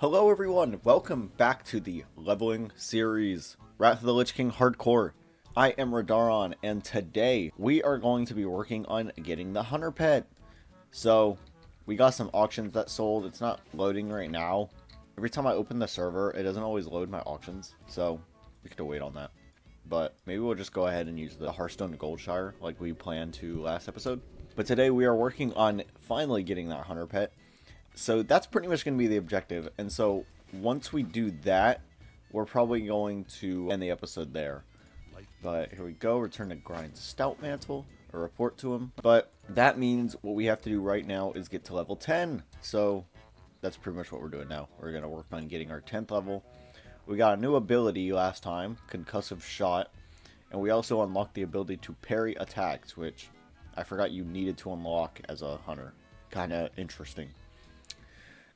Hello everyone, welcome back to the leveling series, Wrath of the Lich King Hardcore. I am Radaron, and today we are going to be working on getting the Hunter Pet. So, we got some auctions that sold. It's not loading right now. Every time I open the server, it doesn't always load my auctions, so we could wait on that. But maybe we'll just go ahead and use the Hearthstone Goldshire like we planned to last episode. But today we are working on finally getting that Hunter Pet. So that's pretty much going to be the objective. And so once we do that, we're probably going to end the episode there. But here we go. Return to Grind Stout Mantle, or report to him. But that means what we have to do right now is get to level 10. So that's pretty much what we're doing now. We're going to work on getting our 10th level. We got a new ability last time, Concussive Shot. And we also unlocked the ability to parry attacks, which I forgot you needed to unlock as a hunter. Kind of interesting.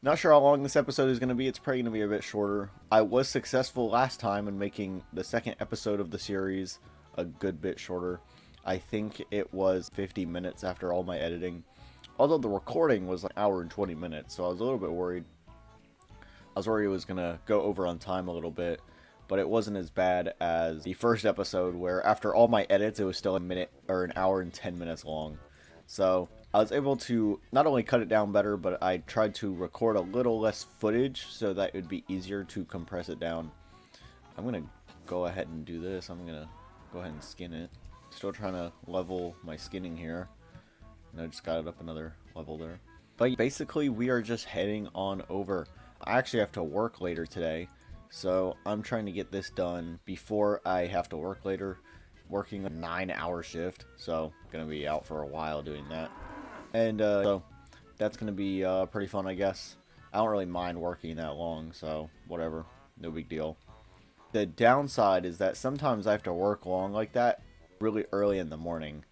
Not sure how long this episode is going to be. It's probably going to be a bit shorter. I was successful last time in making the second episode of the series a good bit shorter. I think it was 50 minutes after all my editing. Although the recording was like an hour and 20 minutes, so I was a little bit worried. I was worried it was going to go over on time a little bit, but it wasn't as bad as the first episode where after all my edits it was still a minute or an hour and 10 minutes long. So I was able to not only cut it down better, but I tried to record a little less footage so that it would be easier to compress it down. I'm going to go ahead and do this. I'm going to go ahead and skin it. Still trying to level my skinning here. And I just got it up another level there. But basically, we are just heading on over. I actually have to work later today, so I'm trying to get this done before I have to work later. Working a 9-hour shift, so gonna be out for a while doing that. And so that's gonna be pretty fun, I guess. I don't really mind working that long, so whatever, no big deal. The downside is that sometimes I have to work long like that really early in the morning,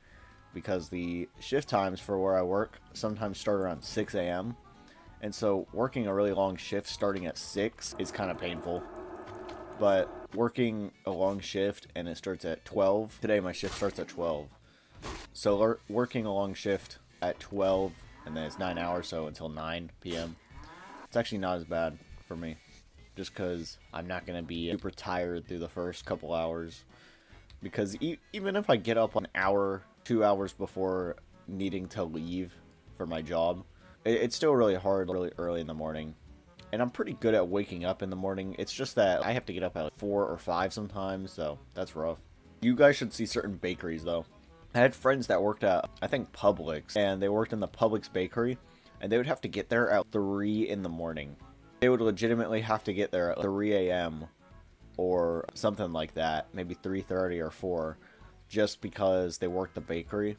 because the shift times for where I work sometimes start around 6 a.m. and so working a really long shift starting at 6 is kind of painful. But working a long shift and it starts at 12. Today my shift starts at 12. So working a long shift at 12 and then it's 9 hours, so until 9 p.m. It's actually not as bad for me. Just because I'm not going to be super tired through the first couple hours. Because even if I get up an hour, 2 hours before needing to leave for my job, it's still really hard really early in the morning. And I'm pretty good at waking up in the morning. It's just that I have to get up at like 4 or 5 sometimes, so that's rough. You guys should see certain bakeries, though. I had friends that worked at, I think, Publix, and they worked in the Publix bakery, and they would have to get there at 3 in the morning. They would legitimately have to get there at 3 a.m. or something like that, maybe 3:30 or 4, just because they worked the bakery.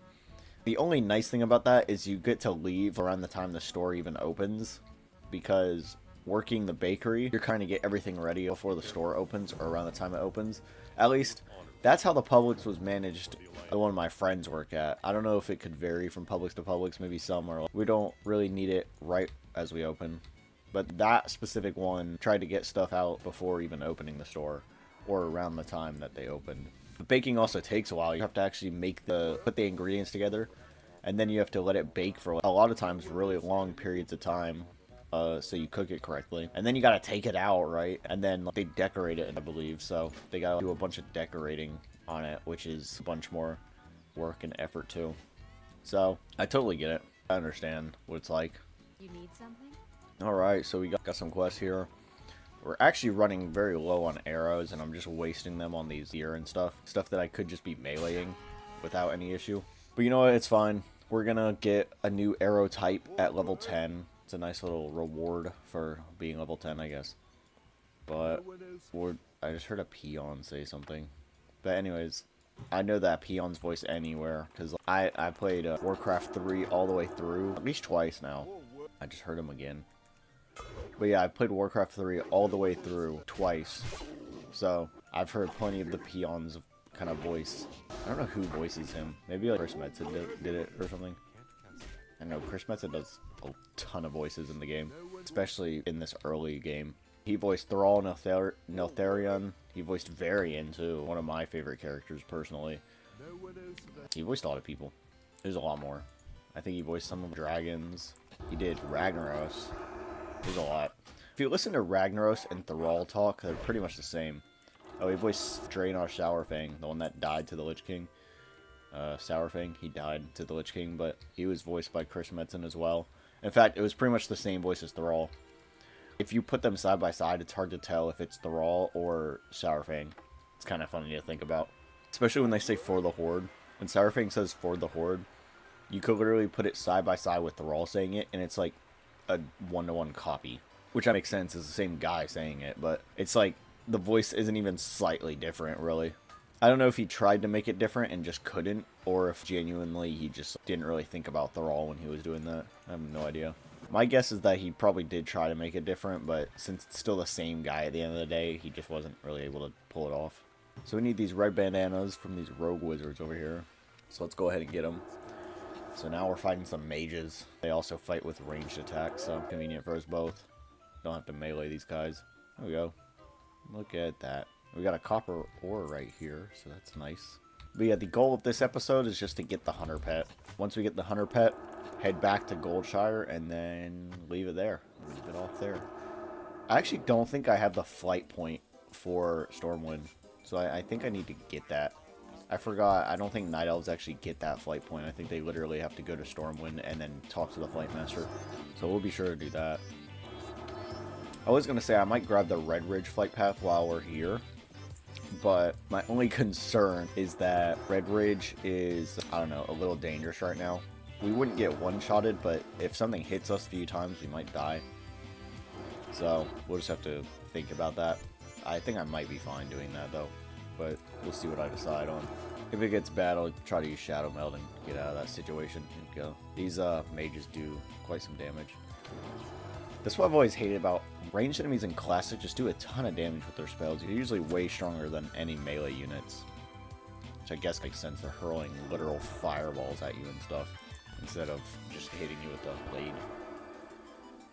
The only nice thing about that is you get to leave around the time the store even opens, because working the bakery, you're trying to get everything ready before the store opens or around the time it opens. At least, that's how the Publix was managed. The one my friends work at. I don't know if it could vary from Publix to Publix. Maybe some are. We don't really need it right as we open. But that specific one tried to get stuff out before even opening the store or around the time that they opened. The baking also takes a while. You have to actually put the ingredients together, and then you have to let it bake for a lot of times really long periods of time. So you cook it correctly, and then you gotta take it out, right? And then they decorate it, I believe, so they gotta do a bunch of decorating on it, which is a bunch more work and effort too. So I totally get it. I understand what it's like. You need something? Alright, so we got some quests here. We're actually running very low on arrows, and I'm just wasting them on these deer and stuff that I could just be meleeing without any issue. But you know what, it's fine. We're gonna get a new arrow type at level 10. It's a nice little reward for being level 10, I guess. But I just heard a peon say something. But anyways, I know that peon's voice anywhere, because I played Warcraft 3 all the way through, at least twice now. I just heard him again. But yeah, I played Warcraft 3 all the way through twice. So I've heard plenty of the peon's kind of voice. I don't know who voices him. Maybe like Chris Metzen did it or something. I know Chris Metzen does a ton of voices in the game, especially in this early game. He voiced Thrall Neltharion. He voiced Varian too, one of my favorite characters personally. He voiced a lot of people. There's a lot more. I think he voiced some of the dragons. He did Ragnaros. There's a lot. If you listen to Ragnaros and Thrall talk, they're pretty much the same. Oh, he voiced Draenor Sourfang, the one that died to the Lich King. Sourfang, he died to the Lich King, but he was voiced by Chris Metzen as well. In fact, it was pretty much the same voice as Thrall. If you put them side by side, it's hard to tell if it's Thrall or Sourfang. It's kind of funny to think about. Especially when they say for the Horde. When Sourfang says for the Horde, you could literally put it side by side with Thrall saying it, and it's like a one-to-one copy. Which makes sense, it's the same guy saying it, but it's like the voice isn't even slightly different, really. I don't know if he tried to make it different and just couldn't, or if genuinely he just didn't really think about Thrall when he was doing that. I have no idea. My guess is that he probably did try to make it different, but since it's still the same guy at the end of the day, he just wasn't really able to pull it off. So we need these red bandanas from these rogue wizards over here. So let's go ahead and get them. So now we're fighting some mages. They also fight with ranged attacks, so convenient for us both. Don't have to melee these guys. There we go. Look at that. We got a copper ore right here, so that's nice. But yeah, the goal of this episode is just to get the hunter pet. Once we get the hunter pet, head back to Goldshire and then leave it there. Leave it off there. I actually don't think I have the flight point for Stormwind, so I think I need to get that. I forgot, I don't think Night Elves actually get that flight point. I think they literally have to go to Stormwind and then talk to the Flight Master. So we'll be sure to do that. I was going to say I might grab the Red Ridge flight path while we're here. But my only concern is that Red Ridge is, I don't know, a little dangerous right now. We wouldn't get one-shotted, but if something hits us a few times, we might die. So we'll just have to think about that. I think I might be fine doing that, though. But we'll see what I decide on. If it gets bad, I'll try to use Shadow Meld and get out of that situation. Go. These mages do quite some damage. That's what I've always hated about ranged enemies in Classic. Just do a ton of damage with their spells. You're usually way stronger than any melee units. Which I guess makes sense. They're hurling literal fireballs at you and stuff, instead of just hitting you with a blade.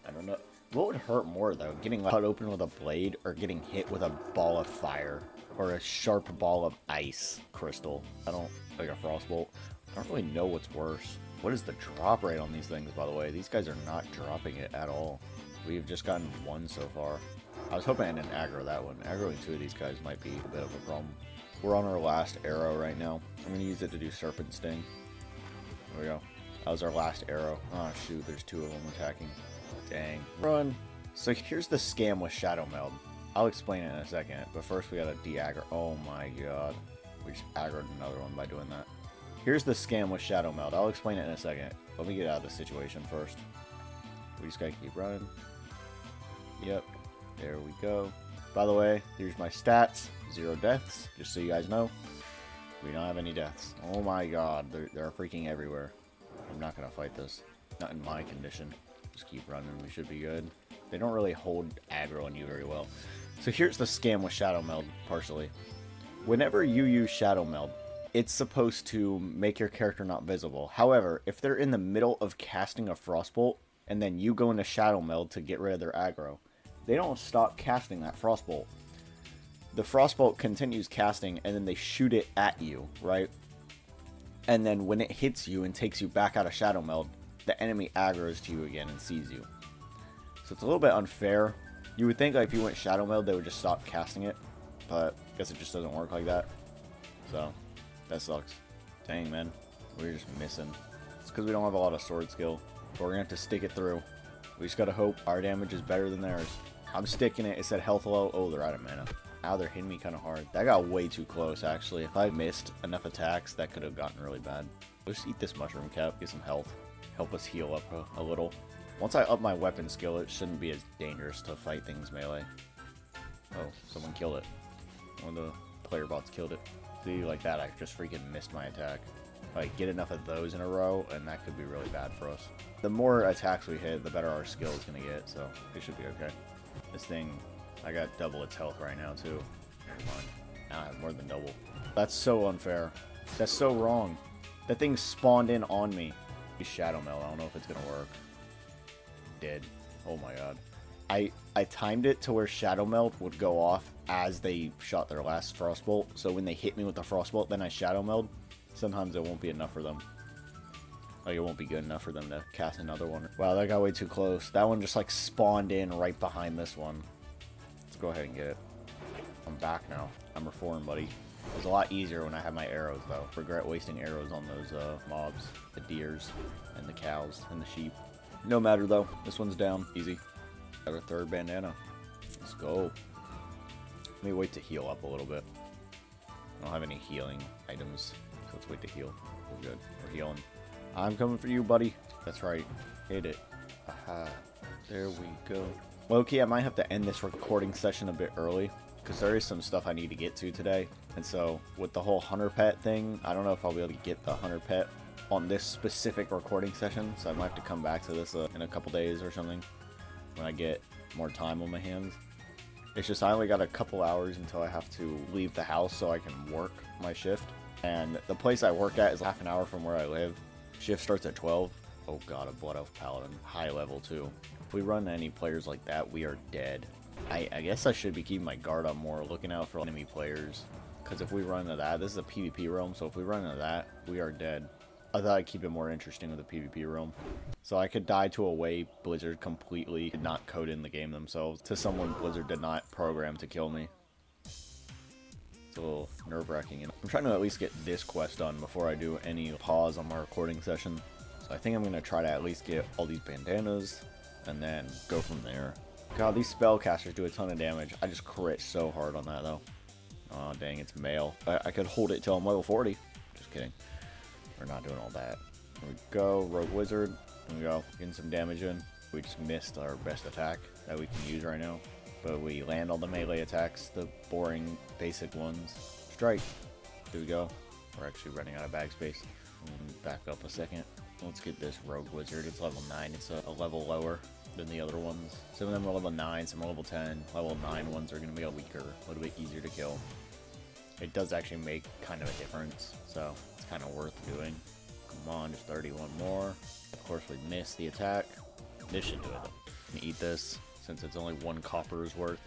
I don't know. What would hurt more, though? Getting cut open with a blade or getting hit with a ball of fire? Or a sharp ball of ice crystal? Like a frostbolt. I don't really know what's worse. What is the drop rate on these things, by the way? These guys are not dropping it at all. We've just gotten one so far. I was hoping I didn't aggro that one. Aggroing two of these guys might be a bit of a problem. We're on our last arrow right now. I'm going to use it to do Serpent Sting. There we go. That was our last arrow. Oh shoot, there's two of them attacking. Dang. Run! So here's the scam with Shadow Meld. I'll explain it in a second, but first we gotta de-aggro. Oh my god. We just aggroed another one by doing that. Here's the scam with Shadow Meld. I'll explain it in a second. Let me get out of this situation first. We just gotta keep running. Yep. There we go. By the way, here's my stats. 0 deaths, just so you guys know. We don't have any deaths. Oh my god, they're freaking everywhere. I'm not gonna fight this. Not in my condition. Just keep running, we should be good. They don't really hold aggro on you very well. So here's the scam with Shadow Meld, partially. Whenever you use Shadow Meld, it's supposed to make your character not visible. However, if they're in the middle of casting a Frostbolt, and then you go into Shadow Meld to get rid of their aggro, they don't stop casting that Frostbolt. The Frostbolt continues casting, and then they shoot it at you, right? And then when it hits you and takes you back out of Shadow Meld, the enemy aggroes to you again and sees you. So it's a little bit unfair. You would think like if you went Shadow Meld, they would just stop casting it, but I guess it just doesn't work like that. So that sucks. Dang, man. We're just missing. It's because we don't have a lot of sword skill, but we're going to have to stick it through. We just got to hope our damage is better than theirs. I'm sticking it. It said health low. Oh, they're out of mana. Ow, they're hitting me kind of hard. That got way too close, actually. If I missed enough attacks, that could have gotten really bad. Let's eat this mushroom cap, get some health. Help us heal up a little. Once I up my weapon skill, it shouldn't be as dangerous to fight things melee. Oh, someone killed it. One of the player bots killed it. See, like that, I just freaking missed my attack. Like, get enough of those in a row, and that could be really bad for us. The more attacks we hit, the better our skill is going to get, so it should be okay. This thing, I got double its health right now, too. Never mind. Now I have more than double. That's so unfair. That's so wrong. That thing spawned in on me. Shadow Meld, I don't know if it's going to work. Did. Oh my god. I timed it to where Shadow Meld would go off as they shot their last Frostbolt. So when they hit me with the Frostbolt, then I Shadow Meld. Sometimes it won't be enough for them. Like, it won't be good enough for them to cast another one. Wow, that got way too close. That one just, like, spawned in right behind this one. Let's go ahead and get it. I'm back now. I'm reformed, buddy. It was a lot easier when I had my arrows, though. Regret wasting arrows on those mobs. The deers and the cows and the sheep. No matter, though. This one's down. Easy. Got a third bandana. Let's go. Let me wait to heal up a little bit. I don't have any healing items, so let's wait to heal. We're good. We're healing. I'm coming for you, buddy. That's right. Hit it. Aha. There we go. Low-key, I might have to end this recording session a bit early, because there is some stuff I need to get to today. And so, with the whole hunter pet thing, I don't know if I'll be able to get the hunter pet on this specific recording session, so I might have to come back to this in a couple days or something, when I get more time on my hands. It's just I only got a couple hours until I have to leave the house so I can work my shift. And the place I work at is half an hour from where I live. Shift starts at 12. Oh god, a Blood Elf Paladin. High level too. If we run any players like that, we are dead. I guess I should be keeping my guard up more, looking out for enemy players. Because if we run into that, this is a PvP realm, so if we run into that, we are dead. I thought I'd keep it more interesting with the PvP realm. So I could die to a way Blizzard completely did not code in the game themselves, to someone Blizzard did not program to kill me. It's a little nerve-wracking. I'm trying to at least get this quest done before I do any pause on my recording session. So I think I'm going to try to at least get all these bandanas, and then go from there. God, these spellcasters do a ton of damage. I just crit so hard on that, though. Oh, dang, it's male. I could hold it till I'm level 40. Just kidding. We're not doing all that. There we go. Rogue Wizard. There we go. Getting some damage in. We just missed our best attack that we can use right now. But we land all the melee attacks, the boring, basic ones. Strike. There we go. We're actually running out of bag space. Back up a second. Let's get this Rogue Wizard. It's level 9. It's a level lower than the other ones. Some of them are level 9, some are level 10. Level 9 ones are going to be a weaker, a little bit easier to kill. It does actually make kind of a difference, so it's kind of worth doing. Come on, just 31 more. Of course, we missed the attack. This should do it. I'm gonna eat this, since it's only 1 copper's worth.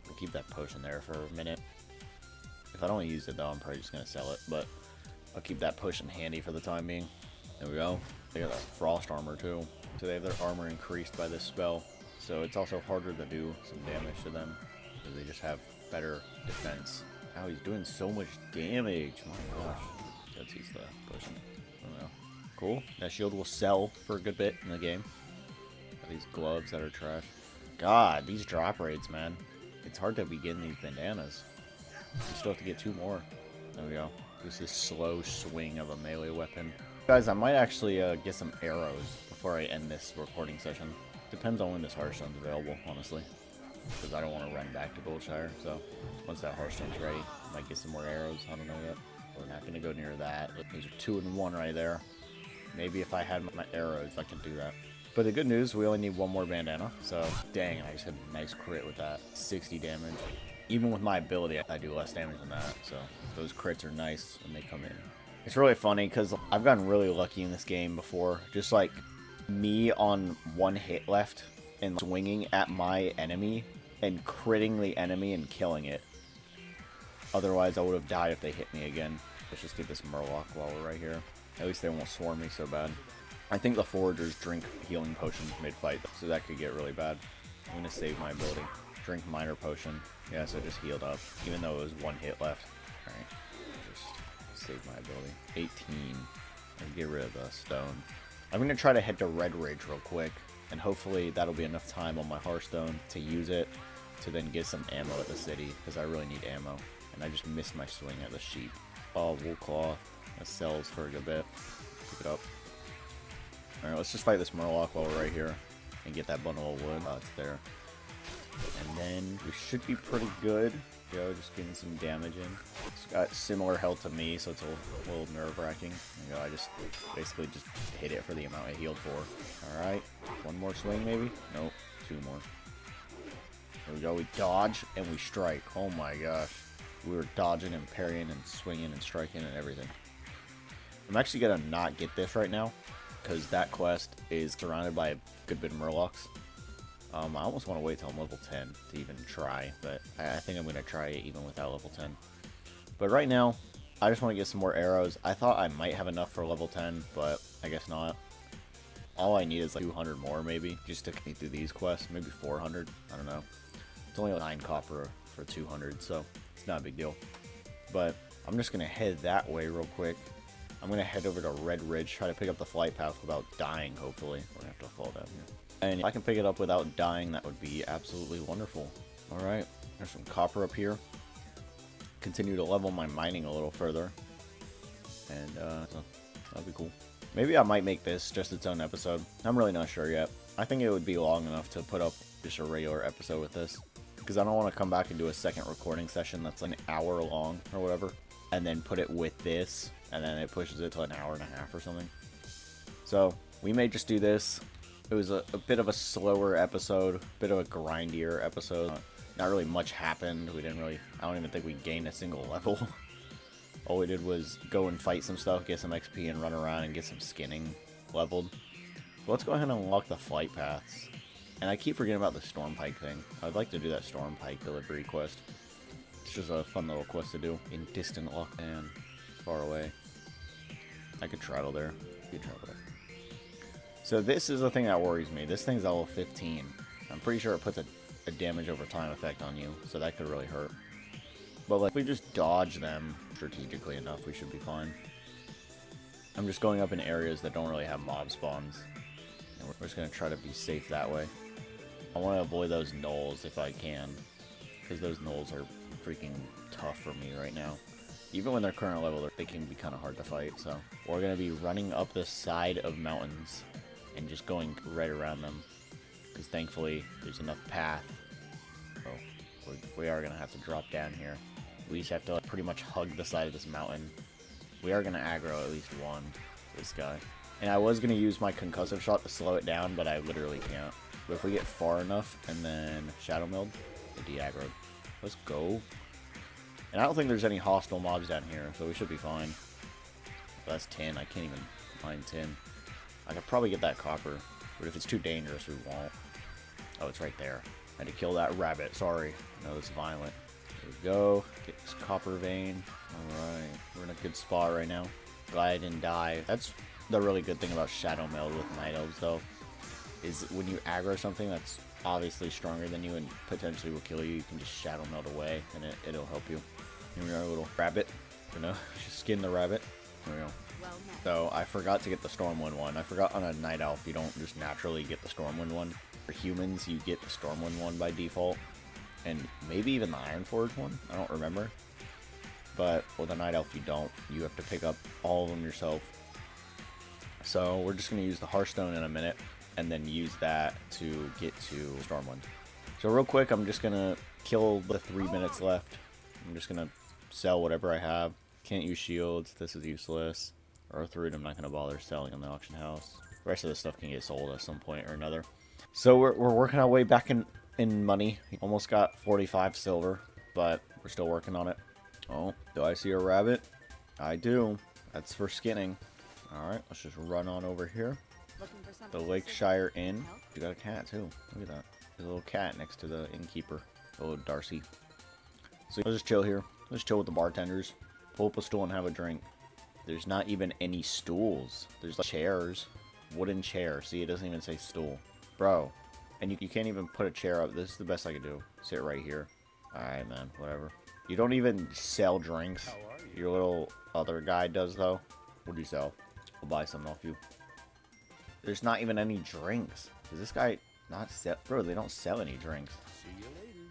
We'll keep that potion there for a minute. If I don't use it, though, I'm probably just going to sell it, but I'll keep that potion handy for the time being. There we go. They got that frost armor, too. So they have their armor increased by this spell, so it's also harder to do some damage to them, because they just have better defense. Ow, he's doing so much damage. My gosh. Let's use the potion. I don't know. Cool. That shield will sell for a good bit in the game. Got these gloves that are trash. God, these drop rates, man. It's hard to be getting these bandanas. You still have to get 2 more. There we go. This is slow swing of a melee weapon. Guys, I might actually get some arrows before I end this recording session. Depends on when this Hearthstone's available, honestly. Because I don't want to run back to Goldshire, so once that Hearthstone's ready, I might get some more arrows. I don't know yet. We're not going to go near that. These are 2 in 1 right there. Maybe if I had my arrows, I could do that. But the good news, we only need 1 more bandana. So, dang, I just had a nice crit with that. 60 damage. Even with my ability, I do less damage than that. So, those crits are nice when they come in. It's really funny because I've gotten really lucky in this game before. Just like me on 1 hit left and swinging at my enemy and critting the enemy and killing it. Otherwise, I would have died if they hit me again. Let's just get this Murloc while we're right here. At least they won't swarm me so bad. I think the foragers drink healing potions mid-fight, so that could get really bad. I'm going to save my ability. Drink minor potion. Yeah, so it just healed up, even though it was 1 hit left. Alright, just save my ability. 18. And get rid of the stone. I'm going to try to head to Red Ridge real quick, and hopefully that'll be enough time on my Hearthstone to use it to then get some ammo at the city, because I really need ammo. And I just missed my swing at the sheep. Oh, WOTLK. That sells for a good bit. Pick it up. Alright, let's just fight this Murloc while we're right here and get that bundle of wood. Oh, it's there. And then we should be pretty good. Go, just getting some damage in. It's got similar health to me, so it's a little nerve-wracking. I just basically just hit it for the amount I healed for. Alright, 1 more swing maybe? Nope, 2 more. There we go, we dodge and we strike. Oh my gosh. We were dodging and parrying and swinging and striking and everything. I'm actually going to not get this right now, because that quest is surrounded by a good bit of Murlocs. I almost want to wait till I'm level 10 to even try, but I think I'm going to try it even without level 10. But right now, I just want to get some more arrows. I thought I might have enough for level 10, but I guess not. All I need is like 200 more maybe, just to get through these quests. Maybe 400, I don't know. It's only like 9 copper for 200, so it's not a big deal. But I'm just gonna head that way real quick. I'm gonna head over to Red Ridge, try to pick up the flight path without dying, hopefully. We're gonna have to fall down here. And if I can pick it up without dying, that would be absolutely wonderful. Alright, there's some copper up here. Continue to level my mining a little further. And so that'll be cool. Maybe I might make this just its own episode. I'm really not sure yet. I think it would be long enough to put up just a regular episode with this. Because I don't want to come back and do a second recording session that's an hour long or whatever. And then put it with this. And then it pushes it to an hour and a half or something. So we may just do this. It was a bit of a slower episode. A bit of a grindier episode. Not really much happened. We didn't really... I don't even think we gained a single level. All we did was go and fight some stuff, get some XP, and run around and get some skinning leveled. But let's go ahead and unlock the flight paths. And I keep forgetting about the Storm Pike thing. I'd like to do that Storm Pike delivery quest. It's just a fun little quest to do. In distant Lockdown. Far away. I could travel there. So this is the thing that worries me. This thing's level 15. I'm pretty sure it puts a damage over time effect on you. So that could really hurt. But like, if we just dodge them strategically enough, we should be fine. I'm just going up in areas that don't really have mob spawns. And we're just going to try to be safe that way. I want to avoid those gnolls if I can. Because those gnolls are freaking tough for me right now. Even when they're current level, they can be kind of hard to fight. So we're going to be running up the side of mountains and just going right around them. Because thankfully, there's enough path. Oh, we are going to have to drop down here. We just have to like, pretty much hug the side of this mountain. We are going to aggro at least one, this guy. And I was going to use my concussive shot to slow it down, but I literally can't. But if we get far enough and then Shadow Milled, it de-aggroed. Let's go. And I don't think there's any hostile mobs down here, so we should be fine. But that's tin. I can't even mine tin. I could probably get that copper, but if it's too dangerous, we won't. Oh, it's right there. I had to kill that rabbit. Sorry. No, it's violent. There we go. Get this copper vein. Alright. We're in a good spot right now. Glad I didn't die. That's the really good thing about Shadow Meld with Night Elves, though. Is when you aggro something that's obviously stronger than you and potentially will kill you, you can just Shadow Meld away, and it'll help you. Here we are, a little rabbit. You know, just skin the rabbit. There we go. So, I forgot to get the Stormwind one. I forgot on a Night Elf, you don't just naturally get the Stormwind one. For humans, you get the Stormwind one by default. And maybe even the Ironforge one. I don't remember. But with a Night Elf, you don't. You have to pick up all of them yourself. So we're just going to use the Hearthstone in a minute. And then use that to get to Stormwind. So real quick, I'm just going to kill the 3 minutes left. I'm just going to sell whatever I have. Can't use shields. This is useless. Earthroot, I'm not going to bother selling in the auction house. The rest of this stuff can get sold at some point or another. So we're working our way back in money. Almost got 45 silver, but we're still working on it. Oh, do I see a rabbit? I do. That's for skinning. Alright, let's just run on over here. The Lakeshire Inn. You got a cat too. Look at that. There's a little cat next to the innkeeper. Oh, Darcy. So let's just chill here. Let's chill with the bartenders. Pull up a stool and have a drink. There's not even any stools. There's like chairs. Wooden chair. See, it doesn't even say stool. Bro. And you can't even put a chair up. This is the best I could do. Sit right here. Alright, man. Whatever. You don't even sell drinks. Your little other guy does, though. What do you sell? I'll buy something off you. There's not even any drinks. Does this guy not sell? Bro, they don't sell any drinks. See you later.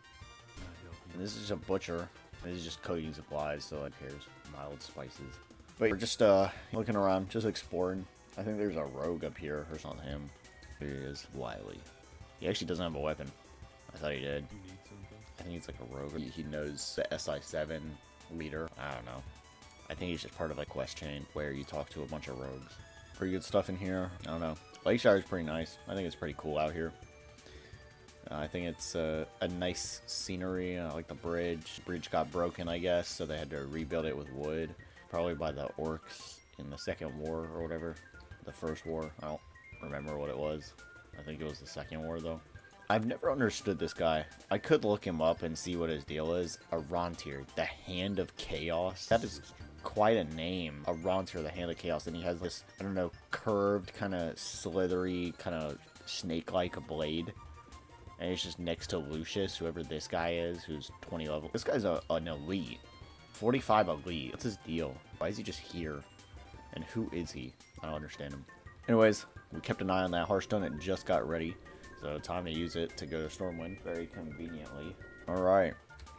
And this is just a butcher. This is just cooking supplies, so it cares. Mild spices. But we're just looking around, just exploring. I think there's a rogue up here, or something. Him. Here he is, Wiley. He actually doesn't have a weapon. I thought he did. You need something? I think he's like a rogue. He knows the SI7 leader. I don't know. I think he's just part of a quest chain where you talk to a bunch of rogues. Pretty good stuff in here. I don't know. Lakeshire is pretty nice. I think it's pretty cool out here. I think it's a nice scenery. I like the bridge. The bridge got broken, I guess, so they had to rebuild it with wood. Probably by the orcs in the second war or whatever. The first war. I don't remember what it was. I think it was the second war, though. I've never understood this guy. I could look him up and see what his deal is. A Rontier, the Hand of Chaos. That is quite a name. A Ronter, the Hand of Chaos, and he has this, I don't know, curved, kind of slithery, kind of snake-like blade. And he's just next to Lucius, whoever this guy is, who's 20 level. This guy's an elite. 45 elite. What's his deal? Why is he just here? And who is he? I don't understand him. Anyways, we kept an eye on that Hearthstone. It just got ready. So time to use it to go to Stormwind very conveniently. Alright.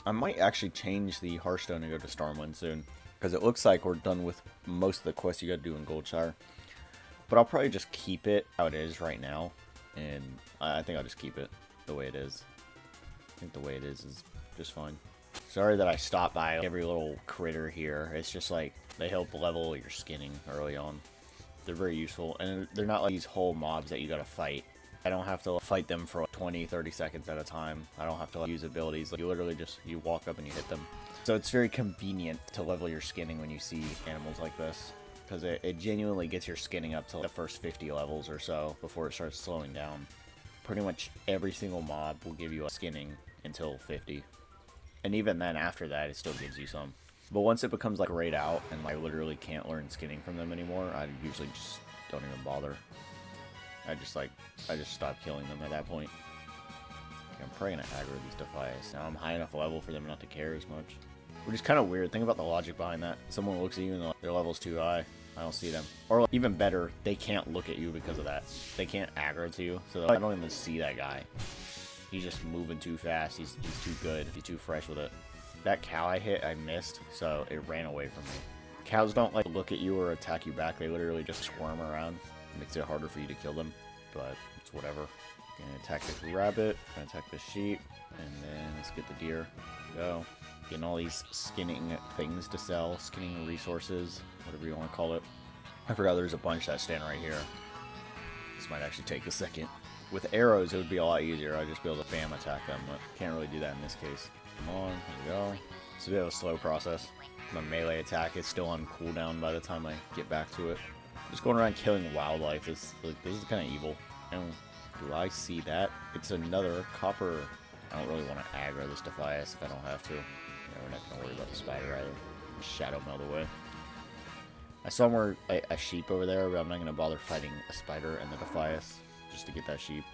I might actually change the Hearthstone and go to Stormwind soon. Because it looks like we're done with most of the quests you gotta do in Goldshire. But I'll probably just keep it how it is right now. And I think I'll just keep it the way it is. I think the way it is just fine. Sorry that I stopped by every little critter here. It's just like they help level your skinning early on. They're very useful, and they're not like these whole mobs that you gotta fight. I don't have to fight them for 20-30 seconds at a time. I don't have to use abilities. Like, you literally just, you walk up and you hit them. So it's very convenient to level your skinning when you see animals like this, because it genuinely gets your skinning up to the first 50 levels or so before it starts slowing down. Pretty much every single mob will give you a skinning until 50. And even then, after that, it still gives you some. But once it becomes like grayed out and I literally can't learn skinning from them anymore, I usually just don't even bother. I just stop killing them at that point. I'm probably gonna aggro these Defias. Now I'm high enough level for them not to care as much. Which is kind of weird. Think about the logic behind that. Someone looks at you and their level's too high. I don't see them. Or even better, they can't look at you because of that. They can't aggro to you, so I don't even see that guy. He's just moving too fast. He's too good. He's too fresh with it. That cow I hit, I missed, so it ran away from me. Cows don't like look at you or attack you back. They literally just squirm around. It makes it harder for you to kill them, but it's whatever. Gonna attack this rabbit, gonna attack this sheep, and then let's get the deer. Go. Getting all these skinning things to sell, skinning resources, whatever you want to call it. I forgot there's a bunch that stand right here. This might actually take a second. With arrows, it would be a lot easier. I'd just be able to bam attack them, but can't really do that in this case. Come on, here we go. It's a bit of a slow process. My melee attack is still on cooldown by the time I get back to it. Just going around killing wildlife is like, this is kind of evil. And do I see that? It's another copper. I don't really want to aggro this Defias if I don't have to. Yeah, we're not going to worry about the spider either. Shadow meld away. I saw more a sheep over there, but I'm not going to bother fighting a spider and the Defias just to get that sheep.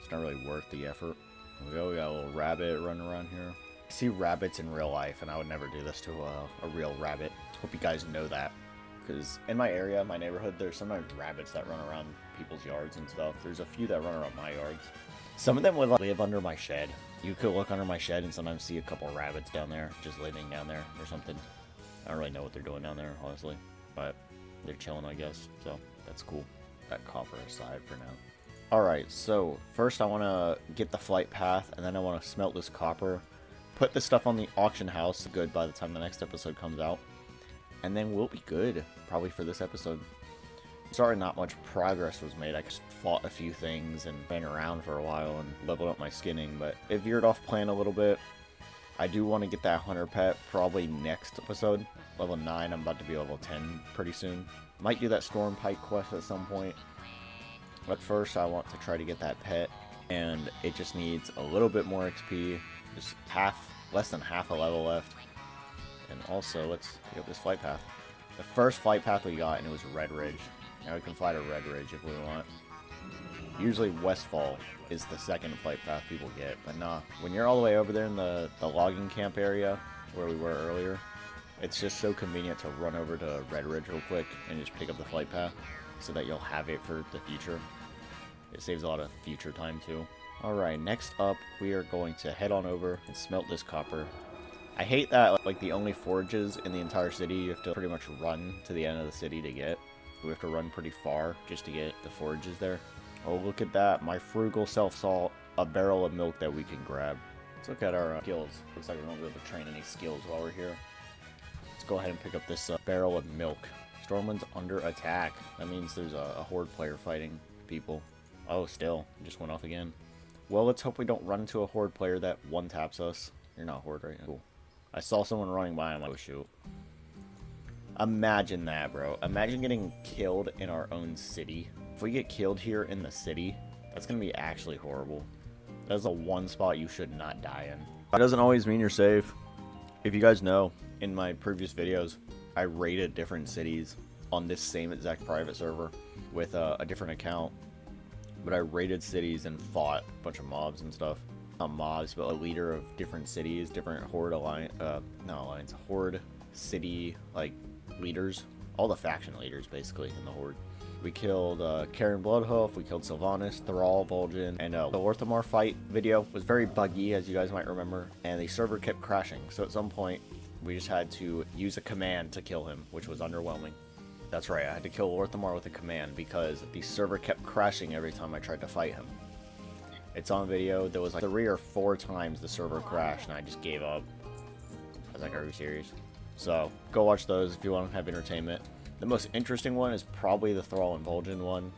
It's not really worth the effort. Here we go. We got a little rabbit running around here. I see rabbits in real life, and I would never do this to a real rabbit. Hope you guys know that. Because in my area, my neighborhood, there's sometimes rabbits that run around people's yards and stuff. There's a few that run around my yards. Some of them would live under my shed. You could look under my shed and sometimes see a couple rabbits down there, just living down there or something. I don't really know what they're doing down there, honestly. But they're chilling, I guess. So that's cool. That copper aside for now. Alright, so first I want to get the flight path, and then I want to smelt this copper. Put this stuff on the auction house, good by the time the next episode comes out. And then we'll be good, probably for this episode. Sorry not much progress was made. I just fought a few things and ran around for a while and leveled up my skinning, but it veered off plan a little bit. I do want to get that hunter pet probably next episode. Level 9, I'm about to be level 10 pretty soon. Might do that storm pike quest at some point. But first I want to try to get that pet, and it just needs a little bit more XP. Just less than half a level left. And also, let's get this flight path. The first flight path we got, and it was Red Ridge. Now we can fly to Red Ridge if we want. Usually Westfall is the second flight path people get, but nah. When you're all the way over there in the logging camp area, where we were earlier, it's just so convenient to run over to Red Ridge real quick and just pick up the flight path, so that you'll have it for the future. It saves a lot of future time too. Alright, next up, we are going to head on over and smelt this copper. I hate that, like, the only forages in the entire city you have to pretty much run to the end of the city to get. We have to run pretty far just to get the forages there. Oh, look at that. My frugal self saw a barrel of milk that we can grab. Let's look at our skills. Looks like we won't be able to train any skills while we're here. Let's go ahead and pick up this barrel of milk. Stormwind's under attack. That means there's a horde player fighting people. Oh, still. It just went off again. Well, let's hope we don't run into a horde player that one-taps us. You're not horde, right? Cool. I saw someone running by. I'm like, oh, shoot. Imagine that, bro. Imagine getting killed in our own city. If we get killed here in the city, that's going to be actually horrible. That's the one spot you should not die in. That doesn't always mean you're safe. If you guys know, in my previous videos, I raided different cities on this same exact private server with a different account. But I raided cities and fought a bunch of mobs and stuff. Not mobs, but a leader of different cities, different horde horde city like leaders, all the faction leaders basically in the horde. We killed Karen Bloodhoof, we killed Sylvanas, Thrall, Vol'jin, and the Orthamar fight video was very buggy, as you guys might remember, and the server kept crashing. So at some point, we just had to use a command to kill him, which was underwhelming. That's right, I had to kill Orthamar with a command because the server kept crashing every time I tried to fight him. It's on video. There was like 3 or 4 times the server crashed and I just gave up. I was like, are you serious? So go watch those if you want to have entertainment. The most interesting one is probably the Thrall and Vol'jin one,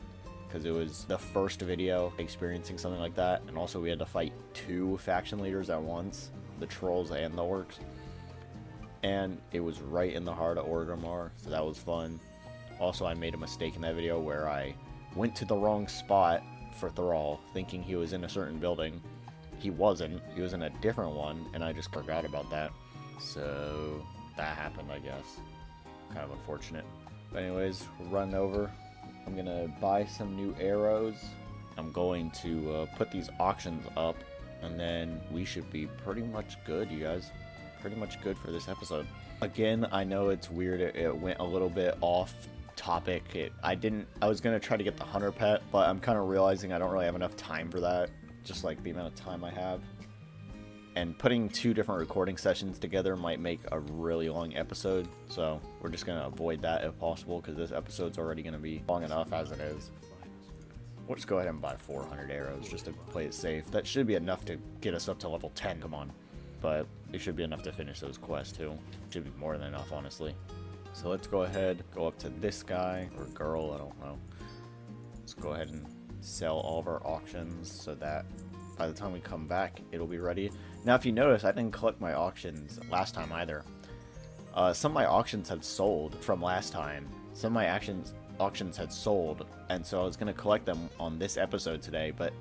because it was the first video experiencing something like that, and also we had to fight 2 faction leaders at once, the trolls and the orcs. And it was right in the heart of Orgrimmar, so that was fun. Also, I made a mistake in that video where I went to the wrong spot for Thrall, thinking he was in a certain building. He wasn't. He was in a different one, and I just forgot about that. So that happened, I guess. Kind of unfortunate. But anyways, run over. I'm gonna buy some new arrows. I'm going to put these auctions up, and then we should be pretty much good, you guys. Pretty much good for this episode. Again, I know it's weird. It went a little bit off topic. I was gonna try to get the hunter pet, but I'm kind of realizing I don't really have enough time for that, just like the amount of time I have, and putting 2 different recording sessions together might make a really long episode, so we're just gonna avoid that if possible, because this episode's already gonna be long enough as it is. We'll just go ahead and buy 400 arrows just to play it safe. That should be enough to get us up to level 10, come on. But it should be enough to finish those quests too. Should be more than enough, honestly. So let's go ahead, go up to this guy, or girl, I don't know. Let's go ahead and sell all of our auctions so that by the time we come back, it'll be ready. Now, if you notice, I didn't collect my auctions last time either. Some of my auctions had sold from last time. Some of my auctions had sold, and so I was going to collect them on this episode today, but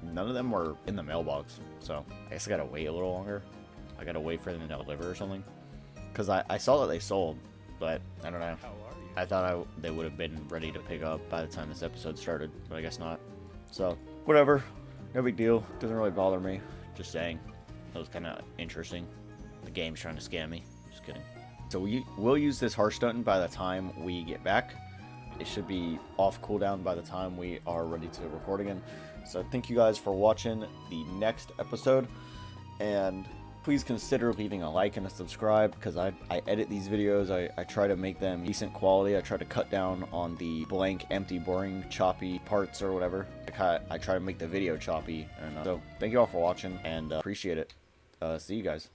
none of them were in the mailbox. So I guess I gotta wait a little longer. I gotta wait for them to deliver or something. Because I saw that they sold, but I don't know. I thought they would have been ready to pick up by the time this episode started, but I guess not. So, whatever. No big deal. Doesn't really bother me. Just saying. That was kind of interesting. The game's trying to scam me. Just kidding. So we'll use this Hearthstone by the time we get back. It should be off cooldown by the time we are ready to record again. So thank you guys for watching the next episode. And please consider leaving a like and a subscribe, because I edit these videos. I try to make them decent quality. I try to cut down on the blank, empty, boring, choppy parts or whatever. I try to make the video choppy. And so thank you all for watching, and appreciate it. See you guys.